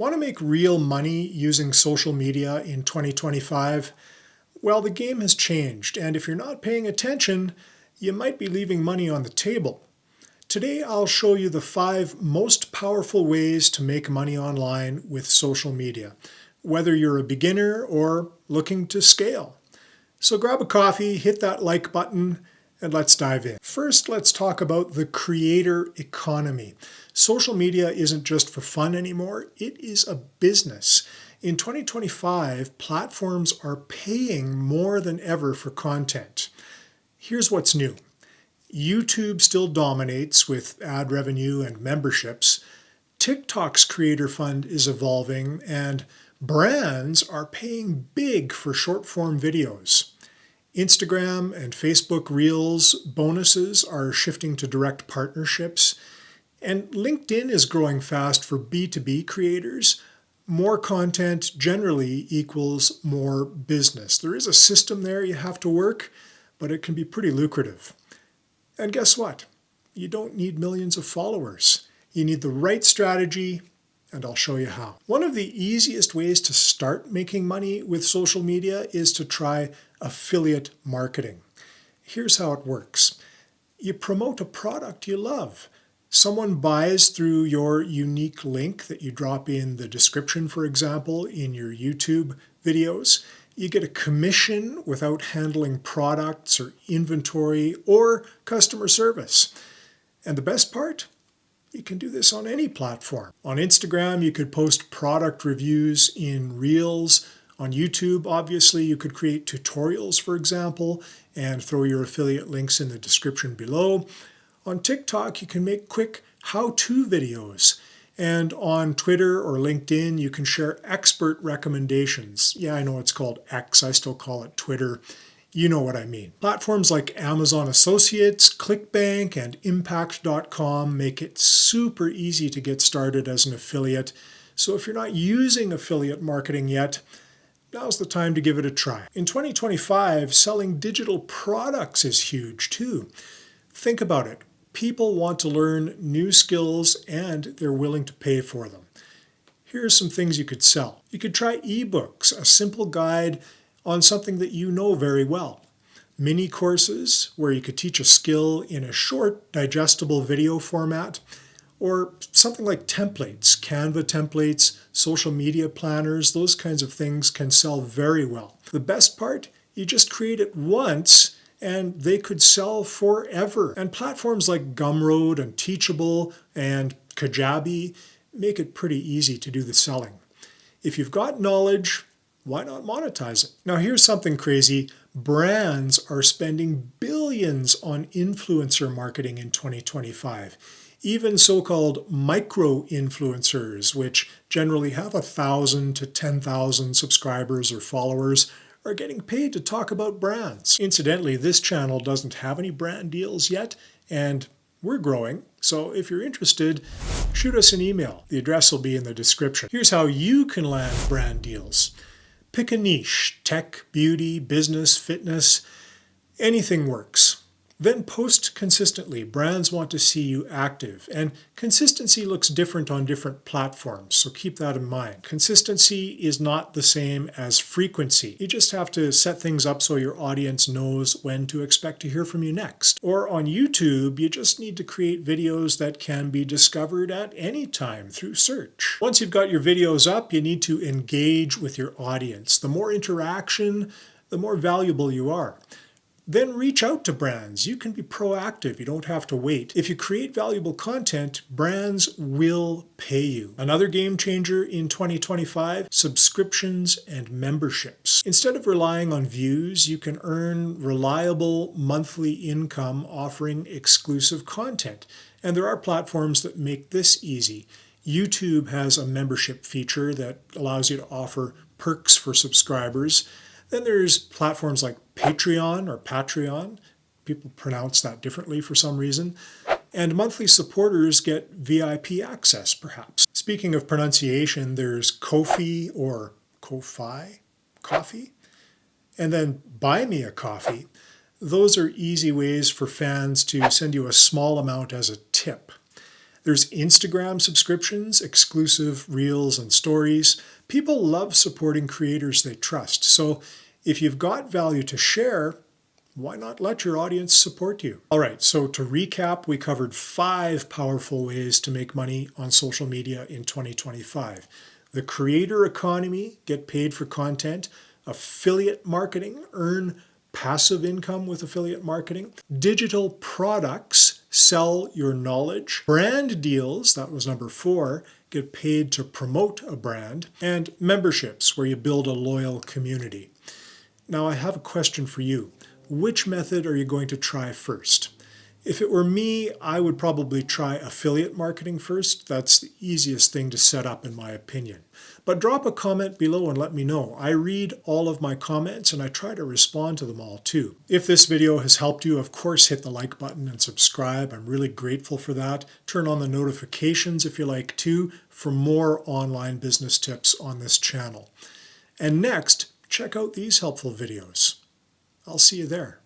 Want to make real money using social media in 2025? Well, the game has changed, and if you're not paying attention, you might be leaving money on the table. Today, I'll show you the 5 most powerful ways to make money online with social media, whether you're a beginner or looking to scale. So grab a coffee, hit that like button, and let's dive in. First, let's talk about the creator economy. Social media isn't just for fun anymore, it is a business. In 2025, platforms are paying more than ever for content. Here's what's new. YouTube still dominates with ad revenue and memberships. TikTok's creator fund is evolving, and brands are paying big for short-form videos. Instagram and Facebook Reels bonuses are shifting to direct partnerships, and LinkedIn is growing fast for B2B creators. More content generally equals more business. There is a system there you have to work, but it can be pretty lucrative. And guess what? You don't need millions of followers. You need the right strategy, and I'll show you how. One of the easiest ways to start making money with social media is to try affiliate marketing. Here's how it works. You promote a product you love. Someone buys through your unique link that you drop in the description, for example, in your YouTube videos. You get a commission without handling products or inventory or customer service. And the best part? You can do this on any platform. On Instagram, you could post product reviews in Reels. On YouTube, obviously, you could create tutorials, for example, and throw your affiliate links in the description below. On TikTok, you can make quick how-to videos. And on Twitter or LinkedIn, you can share expert recommendations. Yeah, I know it's called X. I still call it Twitter. You know what I mean. Platforms like Amazon Associates, ClickBank, and Impact.com make it super easy to get started as an affiliate. So if you're not using affiliate marketing yet, now's the time to give it a try. In 2025, selling digital products is huge too. Think about it. People want to learn new skills and they're willing to pay for them. Here are some things you could sell. You could try ebooks, a simple guide on something that you know very well. Mini courses where you could teach a skill in a short, digestible video format, or something like templates, Canva templates, social media planners, those kinds of things can sell very well. The best part, you just create it once and they could sell forever. And platforms like Gumroad and Teachable and Kajabi make it pretty easy to do the selling. If you've got knowledge, why not monetize it? Now here's something crazy. Brands are spending billions on influencer marketing in 2025. Even so-called micro-influencers, which generally have 1,000 to 10,000 subscribers or followers, are getting paid to talk about brands. Incidentally, this channel doesn't have any brand deals yet, and we're growing. So if you're interested, shoot us an email. The address will be in the description. Here's how you can land brand deals. Pick a niche, tech, beauty, business, fitness, anything works. Then post consistently. Brands want to see you active, and consistency looks different on different platforms, so keep that in mind. Consistency is not the same as frequency. You just have to set things up so your audience knows when to expect to hear from you next. Or on YouTube, you just need to create videos that can be discovered at any time through search. Once you've got your videos up, you need to engage with your audience. The more interaction, the more valuable you are. Then reach out to brands. You can be proactive. You don't have to wait. If you create valuable content, brands will pay you. Another game changer in 2025, subscriptions and memberships. Instead of relying on views, you can earn reliable monthly income offering exclusive content. And there are platforms that make this easy. YouTube has a membership feature that allows you to offer perks for subscribers. Then there's platforms like Patreon. People pronounce that differently for some reason. And monthly supporters get VIP access, perhaps. Speaking of pronunciation, there's Ko-fi or Ko-fi, coffee. And then Buy Me a Coffee. Those are easy ways for fans to send you a small amount as a tip. There's Instagram subscriptions, exclusive reels and stories. People love supporting creators they trust. So if you've got value to share, why not let your audience support you? All right, so to recap, we covered 5 powerful ways to make money on social media in 2025. The creator economy, get paid for content. Affiliate marketing, earn passive income with affiliate marketing. Digital products, sell your knowledge. Brand deals, that was number 4, get paid to promote a brand. And memberships, where you build a loyal community. Now I have a question for you. Which method are you going to try first? If it were me, I would probably try affiliate marketing first. That's the easiest thing to set up in my opinion. But drop a comment below and let me know. I read all of my comments and I try to respond to them all too. If this video has helped you, of course hit the like button and subscribe. I'm really grateful for that. Turn on the notifications if you like too for more online business tips on this channel. And next, check out these helpful videos. I'll see you there.